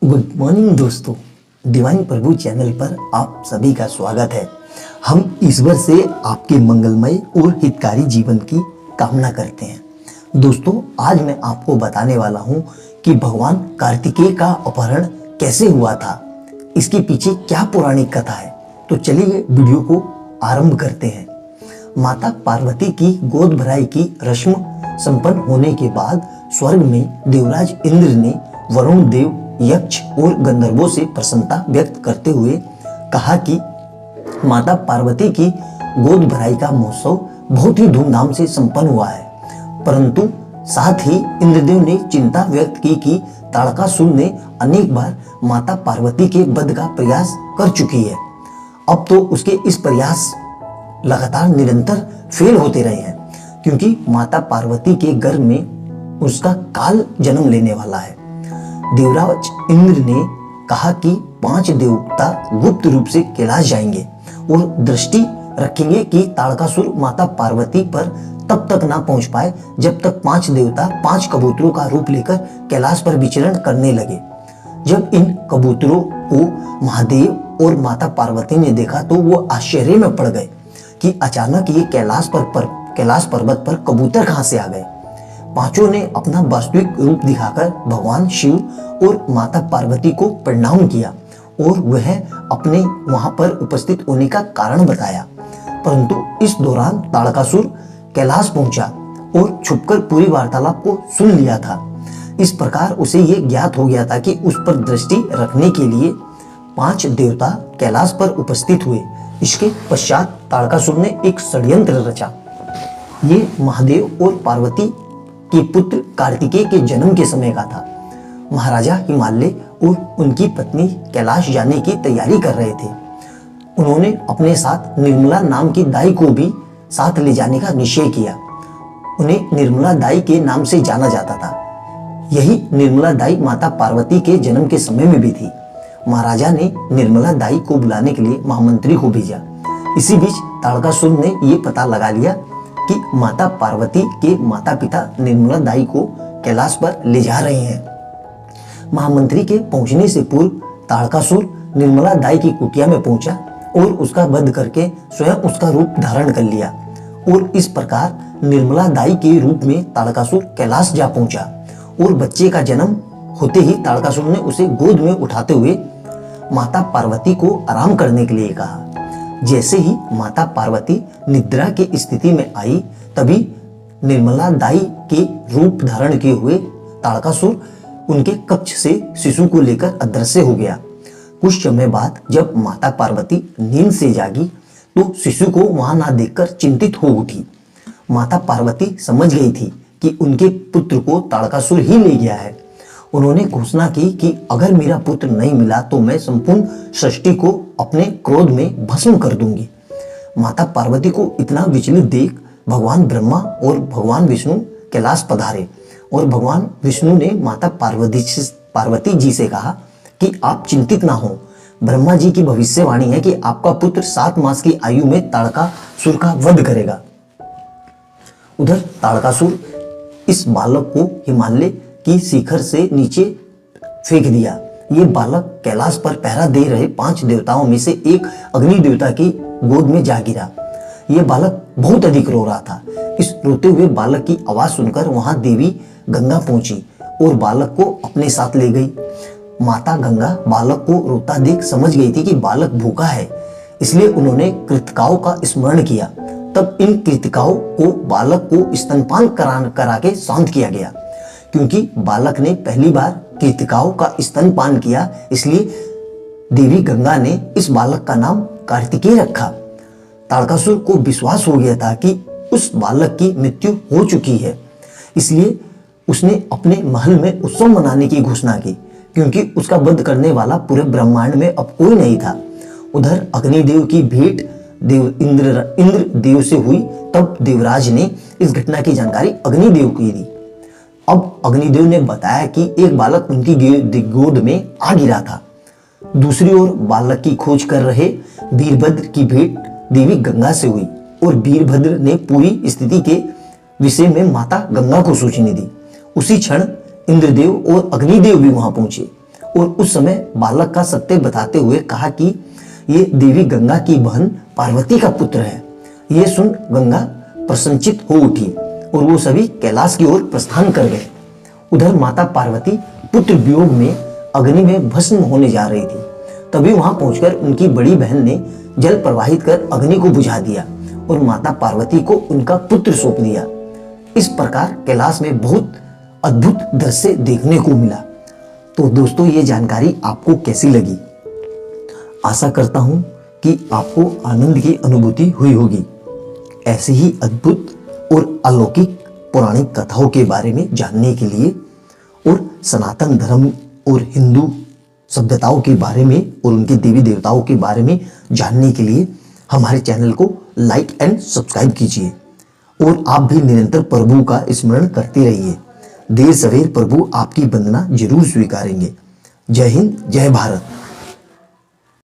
Good morning दोस्तों, divine प्रभु channel पर आप सभी का स्वागत है। हम ईश्वर से आपके मंगलमय और हितकारी जीवन की कामना करते हैं। दोस्तों, आज मैं आपको बताने वाला हूं कि भगवान कार्तिकेय का अपहरण कैसे हुआ था, इसके पीछे क्या पौराणिक कथा है। तो चलिए वीडियो को आरंभ करते हैं। माता पार्वती की गोद भराई की रस्म संपन्न होने के बाद स्वर्ग में देवराज इंद्र ने वरुण देव, यक्ष और गंधर्वों से प्रसन्नता व्यक्त करते हुए कहा कि माता पार्वती की गोद भराई का महोत्सव बहुत ही धूमधाम से संपन्न हुआ है। परंतु साथ ही इंद्रदेव ने चिंता व्यक्त की कि ताड़कासुर ने अनेक बार माता पार्वती के वध का प्रयास कर चुकी है। अब तो उसके इस प्रयास लगातार निरंतर फेल होते रहे हैं, क्योंकि माता पार्वती के गर्भ में उसका काल जन्म लेने वाला है। देवराज इंद्र ने कहा कि 5 देवता गुप्त रूप से कैलाश जाएंगे और दृष्टि रखेंगे कि ताड़कासुर माता पार्वती पर तब तक ना पहुंच पाए जब तक 5 देवता 5 कबूतरों का रूप लेकर कैलाश पर विचरण करने लगे। जब इन कबूतरों को महादेव और माता पार्वती ने देखा तो वो आश्चर्य में पड़ गए कि अचानक ये कैलाश पर्वत पर कबूतर कहां से आ गए। पांचों ने अपना वास्तविक रूप दिखाकर भगवान शिव और माता पार्वती को प्रणाम किया और वह अपने वहां पर उपस्थित होने का कारण बताया। परंतु इस दौरान ताड़कासुर कैलाश पहुंचा और छुपकर पूरी वार्तालाप को सुन लिया था। इस प्रकार उसे यह ज्ञात हो गया था कि उस पर दृष्टि रखने के लिए 5 देवता कैलाश पर उपस्थित हुए। इसके पश्चात ताड़कासुर ने एक षड्यंत्र रचा। ये महादेव और पार्वती के पुत्र कार्तिकेय के जन्म के समय का था। महाराजा हिमालय और उनकी पत्नी कैलाश जाने की तैयारी कर रहे थे। उन्होंने अपने साथ निर्मला नाम की दाई को भी साथ ले जाने का निश्चय किया। उन्हें निर्मला दाई के नाम से जाना जाता था। यही निर्मला दाई माता पार्वती के जन्म के समय में भी थी। महाराजा ने निर्मला दाई को बुलाने के लिए महामंत्री को भेजा। इसी बीच ताड़कासुर ने यह पता लगा लिया कि माता पार्वती के माता पिता निर्मला दाई को कैलाश पर ले जा रहे हैं। महामंत्री के पहुंचने से पूर्व ताड़कासुर निर्मला दाई की कुटिया में पहुंचा और उसका वध करके स्वयं उसका रूप धारण कर लिया और इस प्रकार निर्मला दाई के रूप में ताड़कासुर कैलाश जा पहुंचा और बच्चे का जन्म होते ही ताड़कासुर ने उसे गोद में उठाते हुए माता पार्वती को आराम करने के लिए कहा। जैसे ही माता पार्वती निद्रा की स्थिति में आई, तभी निर्मला दाई के रूप धारण किए हुए ताड़कासुर उनके कक्ष से शिशु को लेकर अदृश्य हो गया। कुछ समय बाद जब माता पार्वती नींद से जागी तो शिशु को वहां ना देखकर चिंतित हो उठी। माता पार्वती समझ गई थी कि उनके पुत्र को ताड़कासुर ही ले गया है। उन्होंने घोषणा की कि अगर मेरा पुत्र नहीं मिला तो मैं संपूर्ण सृष्टि को अपने क्रोध में भस्म कर दूंगी। माता पार्वती को इतना विचलित देख भगवान ब्रह्मा और भगवान विष्णु कैलाश पधारे और भगवान विष्णु ने माता पार्वती जी से कहा कि आप चिंतित ना हो। ब्रह्मा जी की भविष्यवाणी है कि आपका पुत्र 7 मास की आयु में ताड़कासुर का वध करेगा। उधर ताड़कासुर इस बालक को हिमालय की शिखर से नीचे फेंक दिया। ये बालक कैलाश पर पहरा दे रहे 5 देवताओं में से एक अग्नि देवता की गोद में जा गिरा। ये बालक बहुत अधिक रो रहा था। इस रोते हुए बालक की आवाज सुनकर वहां देवी गंगा पहुंची और बालक को अपने साथ ले गई। माता गंगा बालक को रोता देख समझ गई थी कि बालक भूखा है, इसलिए उन्होंने कृतिकाओं का स्मरण किया। तब इन कृतिकाओं को बालक को स्तनपान करा के शांत किया गया। क्योंकि बालक ने पहली बार कृतिकाओं का स्तनपान किया, इसलिए देवी गंगा ने इस बालक का नाम कार्तिकेय रखा। ताड़कासुर को विश्वास हो गया था कि उस बालक की मृत्यु हो चुकी है, इसलिए उसने अपने महल में उत्सव मनाने की घोषणा की, क्योंकि उसका वध करने वाला पूरे ब्रह्मांड में अब कोई नहीं था। उधर अग्निदेव की भेंट इंद्र देव से हुई। तब देवराज ने इस घटना की जानकारी अग्निदेव को दी। अब अग्निदेव ने बताया कि एक बालक उनकी गोद में आ गिरा था। दूसरी ओर बालक की खोज कर रहे वीरभद्र की भेंट देवी गंगा से हुई और वीरभद्र ने पूरी स्थिति के विषय में माता गंगा को सूचना दी। उसी क्षण इंद्रदेव और अग्निदेव भी वहां पहुंचे और उस समय बालक का सत्य बताते हुए कहा कि ये देवी गंगा की बहन पार्वती का पुत्र है। ये सुन गंगा प्रसन्नचित हो उठी और वो सभी कैलाश की ओर प्रस्थान कर गए। उधर माता पार्वती पुत्र वियोग में अग्नि में भस्म होने जा रही थी। तभी वहां पहुंचकर उनकी बड़ी बहन ने जल प्रवाहित कर अग्नि को बुझा दिया और माता पार्वती को उनका पुत्र सौंप दिया। इस प्रकार कैलाश में बहुत अद्भुत दृश्य देखने को मिला। तो दोस्तों, ये जानकारी आपको कैसी लगी? आशा करता हूं कि आपको आनंद की अनुभूति हुई होगी। ऐसे ही अद्भुत और अलौकिक पौराणिक कथाओं के बारे में जानने के लिए और सनातन धर्म और हिंदू सभ्यताओं के बारे में और उनके देवी देवताओं के बारे में जानने के लिए हमारे चैनल को लाइक एंड सब्सक्राइब कीजिए और आप भी निरंतर प्रभु का स्मरण करते रहिए। देर सवेर प्रभु आपकी वंदना जरूर स्वीकारेंगे। जय हिंद, जय भारत।